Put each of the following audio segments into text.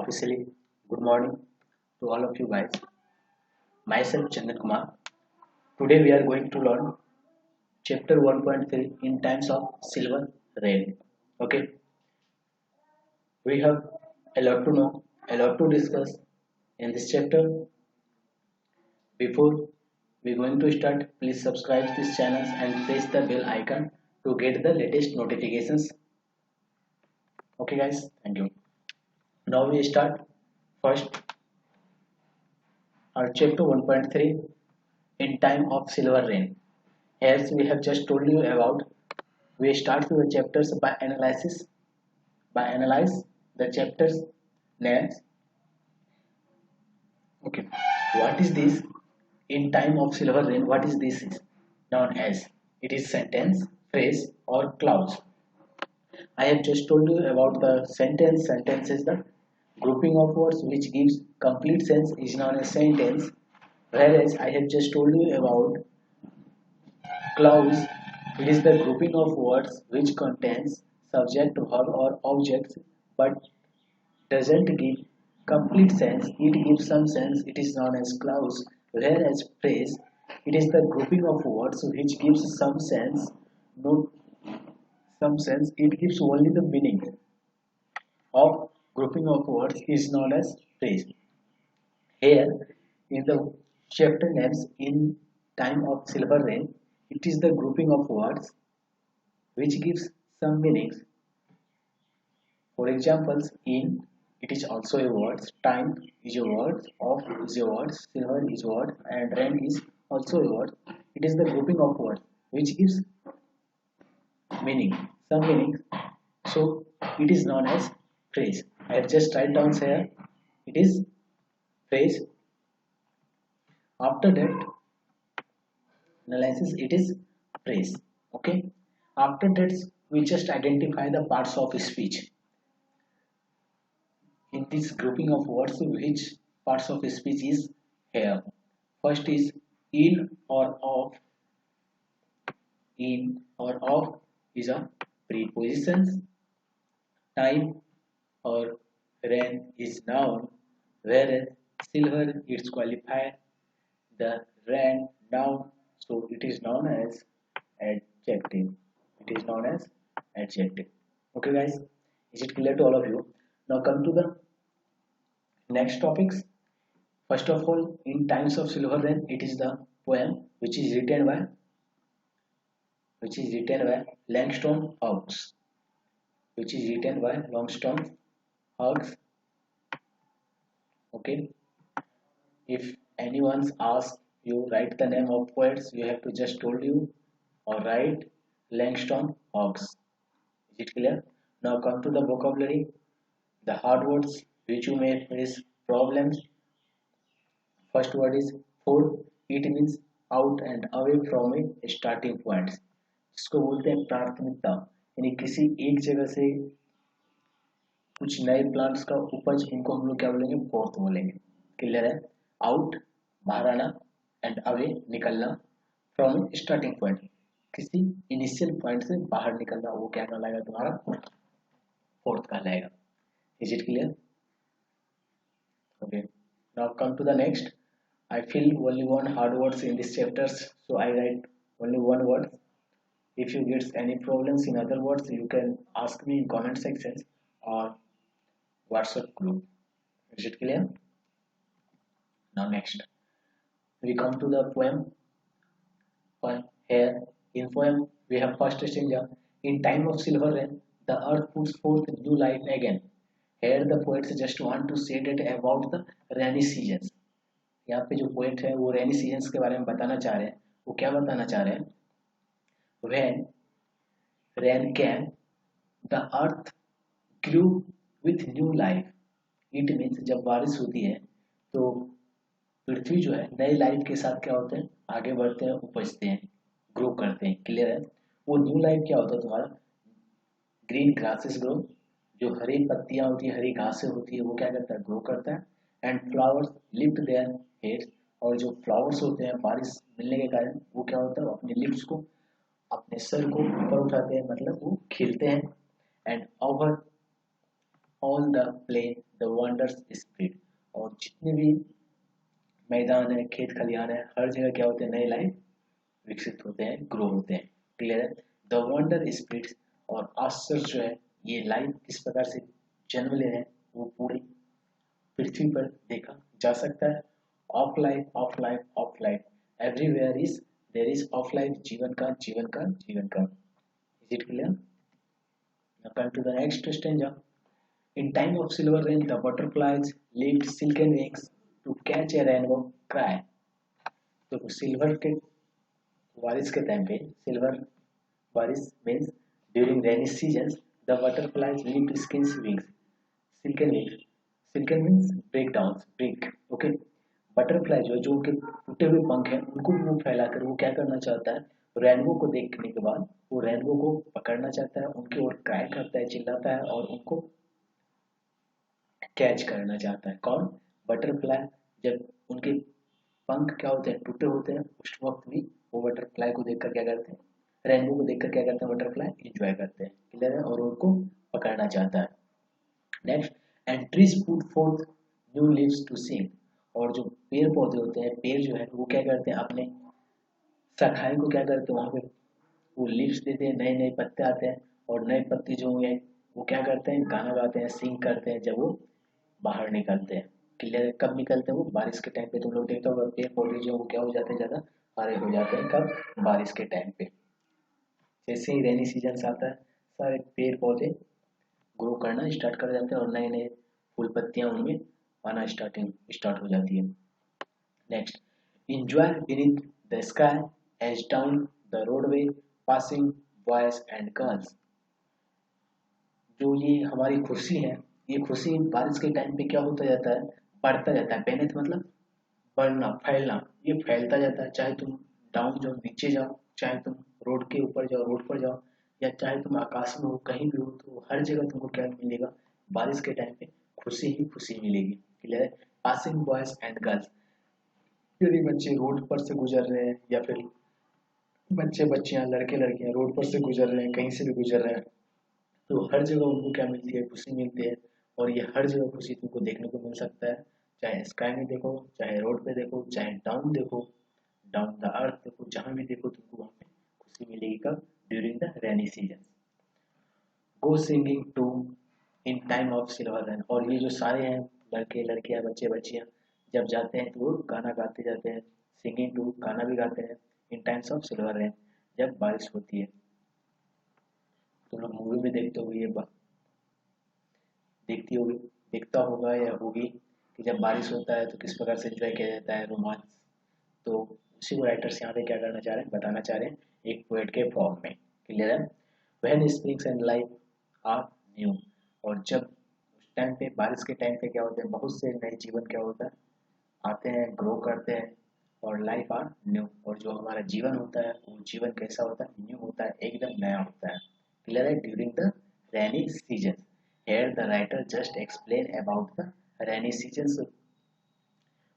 officially good morning to all of you guys. Myself Chandan Kumar. Today we are going to learn chapter 1.3 in times of silver rain. Okay, we have a lot to know, a lot to discuss in this chapter. Before we going to start, please subscribe this channel and press the bell icon to get the latest notifications. Okay guys, thank you. Now we start first our chapter 1.3 in time of silver rain. As we have just told you about, we start the chapters by analyze the chapters names. Okay, what is this? In time of silver rain, what is this is known as? It is sentence, phrase, or clause. I have just told you about the sentence. Sentence is the grouping of words which gives complete sense is known as sentence. Whereas I have just told you about clause, it is the grouping of words which contains subject, verb or objects but doesn't give complete sense. It gives some sense. It is known as clause. Whereas phrase, it is the grouping of words which gives some sense, no some sense. It gives only the meaning of grouping of words is known as phrase. Here in the chapter names in time of silver rain, it is the grouping of words which gives some meanings. For examples, in it is also a word, time is a word, off is a word, silver is a word, and rain is also a word. It is the grouping of words which gives meaning, some meaning. So it is known as phrase. I have just write down here. It is phrase. After that analysis, it is phrase. Okay. After that, we just identify the parts of speech. In this grouping of words, which parts of speech is here? First is in or of. In or of is a preposition. Time or rain is noun, whereas silver is qualifier. The rain noun, so it is known as adjective. It is known as adjective. Okay, guys, is it clear to all of you? Now come to the next topics. First of all, in times of silver rain, it is the poem which is written by Langston Hughes, which is written by Langston Hughes. Okay, if anyone's asked you write the name of poets, you have to just told you or write Langston Hughes. Is it clear? Now come to the vocabulary, the hard words which you may face problems. First word is for. It means out and away from a starting point, इसको बोलते हैं प्राथमिकता, यानी किसी एक जगह से कुछ नए प्लांट्स का उपज, इनको हम लोग क्या बोलेंगे? फोर्थ बोलेंगे. क्लियर है? आउट बाहर आना, एंड अवे निकलना, फ्रॉम स्टार्टिंग पॉइंट किसी इनिशियल पॉइंट से बाहर निकलना, वो क्या कहलाएगा? तुम्हारा फोर्थ कहलाएगा. Is it clear? Okay, now come to the next. I feel only one hard words in these chapters, so I write only one word. If you get any problems in other words, you can ask me in comment sections or WhatsApp group. Is it clear? Now next, we come to the poem. Here in poem we have first stanza. In time of silver rain, the earth puts forth new life again. Here the poets just want to say that about the rainy seasons. यहाँ पे जो poet है वो rainy seasons के बारे में बताना चाह रहे हैं. वो क्या बताना चाह रहे हैं? When rain came, the earth grew with new life. It means जब बारिश होती है तो पृथ्वी जो है नई लाइफ के साथ क्या होते हैं? आगे बढ़ते हैं, उपजते हैं, ग्रो करते हैं. क्लियर है? वो न्यू लाइफ क्या होता है तुम्हारा? ग्रीन ग्रासेस ग्रो, जो हरी पत्तियां होती है, हरी घासें होती है, वो क्या करता है? ग्रो करता है. And flowers lift their heads, और जो फ्लावर्स होते हैं बारिश मिलने के कारण वो क्या होता है? अपने लिप्स को, अपने सर को ऊपर उठाते हैं, मतलब वो खिलते हैं. And over on the plain the wonders spread. और जितने भी मैदान है, खेत खलिहान है, हर जगह क्या होते हैं, नए लाइफ विकसित होते हैं, ग्रो होते हैं। क्लियर है? द वंडर स्प्रिट्स, और आश्चर्य जो है, ये लाइफ किस प्रकार से जन्म ले रहे हैं, वो पूरी पृथ्वी पर देखा जा सकता है। Of life, of life, of life, everywhere is there is of life, जीवन का, जीवन का, जीवन का। Is it clear? Now come to the next stanza. In time of silver rain, the butterflies lift silken wings to catch a rainbow cry. तो silver के बारिश के टाइम पे, सिल्वर बारिश means during rainy season the butterflies lift skins wings, silken wings, silken means break down, break, okay. Butterfly जो उनके टूटे हुए पंख हैं उनको मुंह फैलाकर वो क्या करना चाहता है, रेनबो को देखने के बाद वो रेनबो को पकड़ना चाहता है, उनकी ओर क्राई करता है, चिल्लाता है और उनको कैच करना चाहता है। कौन? बटरफ्लाई। जब उनके पंख क्या होते हैं, टूटे होते हैं, उस वक्त भी वो बटरफ्लाई को देखकर क्या करते हैं, रेनबो को देखकर क्या करते हैं, बटरफ्लाई एंजॉय करते हैं। क्लियर है? और उनको पकड़ना चाहता है। Next, and trees put forth new leaves to sing. और जो पेड़ पौधे होते हैं, पेड़ जो है वो क्या करते हैं, अपने शाखाएं को क्या करते हैं, वहां पे वो लीव्स देते हैं, नए नए पत्ते आते हैं, और नए पत्ते जो होंगे वो क्या करते हैं, गाना गाते हैं, सिंग करते हैं जब वो बाहर निकलते हैं। क्लियर है? कब निकलते हैं वो? बारिश के टाइम पे। तुम लोग देखते हो पेड़ पौधे जो वो क्या हो जाते हैं, ज्यादा हरे हो जाते हैं। कब? बारिश के टाइम पे। जैसे ही रेनी सीजन आता है, सारे पेड़ पौधे ग्रो करना स्टार्ट कर जाते हैं और नए नए फूल पत्तियां उनमें आना स्टार्ट हो जाती है। Next, enjoy beneath the sky as down the roadway passing boys and girls। जो ये हमारी खुशी है, ये खुशी बारिश के टाइम पे क्या होता जाता है, बढ़ता जाता है। बेनेथ मतलब बढ़ना, फैलना, ये फैलता जाता है। चाहे तुम डाउन जाओ, नीचे जाओ, चाहे तुम रोड के ऊपर जाओ, रोड पर जाओ, या चाहे तुम आकाश में हो, कहीं भी हो, तो हर जगह तुमको क्या मिलेगा, बारिश के टाइम पे खुशी ही खुशी मिलेगी। क्लियर है? पासिंग बॉयज एंड गर्ल्स, यदि बच्चे रोड पर से गुजर रहे हैं, या फिर बच्चे बच्चियां, लड़के लड़कियां रोड पर से गुजर रहे हैं, कहीं से भी गुजर रहे हैं, तो हर जगह उनको क्या मिलती है, खुशी मिलती है। और ये हर जगह खुशी तुमको देखने को मिल सकता है। चाहे स्काई में देखो, चाहे रोड पे देखो, चाहे डाउन देखो, डाउन द अर्थ देखो, जहां भी देखो तुमको वहां पे खुशी मिलेगी। कब? During the rainy season. Go singing to in time of silver run. और ये जो सारे हैं, लड़के लड़कियां, बच्चे बच्चियां, जब जाते हैं तो वो गाना गाते जाते हैं। सिंगिंग टू, गाना भी गाते हैं, इन टाइम्स ऑफ सिल्वर रेन, जब बारिश होती है। तुम लोग मूवी में देखते हो, ये देखती होगी, देखता होगा या होगी, कि जब बारिश होता है तो किस प्रकार से एंजॉय किया जाता है, रोमांच। तो उसी को राइटर्स यहाँ पे क्या करना चाह रहे हैं, बताना चाह रहे हैं एक पोएट के फॉर्म में। क्लियर है? When springs and life are new. और जब उस टाइम पे, बारिश के टाइम पे क्या होते हैं, बहुत से नए जीवन क्या होता है, आते हैं, ग्रो करते हैं, और लाइफ आर न्यू। और जो हमारा जीवन होता है वो जीवन कैसा होता है, न्यू होता है, एकदम नया होता है। क्लियर है? During the rainy season, here the writer just explain about the rainy seasons।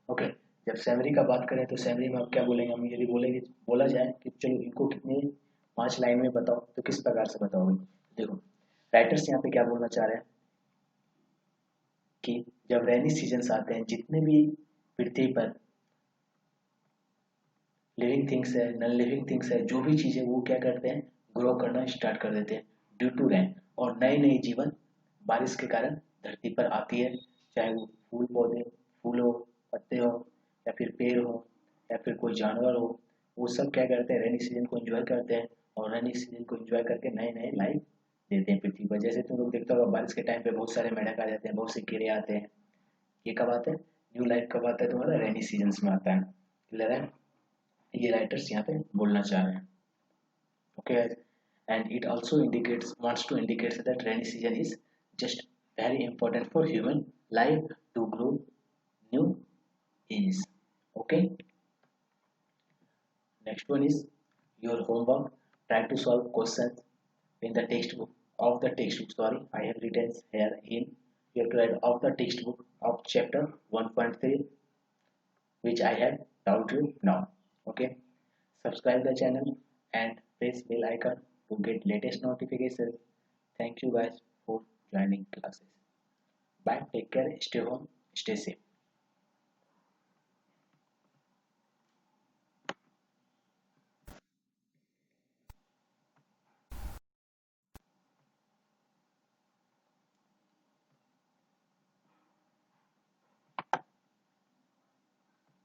Okay, जब सैमरी का बात करें तो सैमरी में आप क्या बोलेंगे, हम यदि बोलेंगे, बोला जाए कि चलो इनको कितने 5 लाइन में बताओ, तो किस प्रकार से बताओगे? देखो, राइटर्स यहाँ पे क्या बोलना चाह रहे हैं कि जब रेनी सीजन आते हैं, जितने भी पृथ्वी पर लिविंग थिंग्स है, नॉन लिविंग थिंग्स है, जो भी चीजें, वो क्या करते हैं, ग्रो करना स्टार्ट कर देते हैं ड्यू टू रेन। और नए नए जीवन बारिश के कारण धरती पर आती है। चाहे वो फूल पौधे, फूल हो, पत्ते हो, या फिर पेड़ हो, या फिर कोई जानवर हो, वो सब क्या करते हैं, रेनी सीजन को एंजॉय करते हैं। और रेनी सीजन को एंजॉय करके नए नए लाइफ देते हैं पृथ्वी पर। जैसे तुम लोग देखते हो बारिश के टाइम पे बहुत सारे मेंढक आ जाते हैं, बहुत से कीड़े आते हैं। ये कब आता है, न्यू लाइफ कब आता है तुम्हारा, रेनी सीजन में आता है। क्लियर है? ये राइटर्स यहाँ पे बोलना चाह रहे हैं। Okay, and it also indicates, wants to indicate that rainy season is just very important for human life to grow new is. Okay, next one is your homework. Try to solve questions in the textbook, of the textbook, sorry, I have written here in, you have to write of the textbook of chapter 1.3, which I have taught you now. Okay, subscribe the channel and press bell icon to get latest notifications. Thank you guys for joining classes. Bye. Take care. Stay home. Stay safe.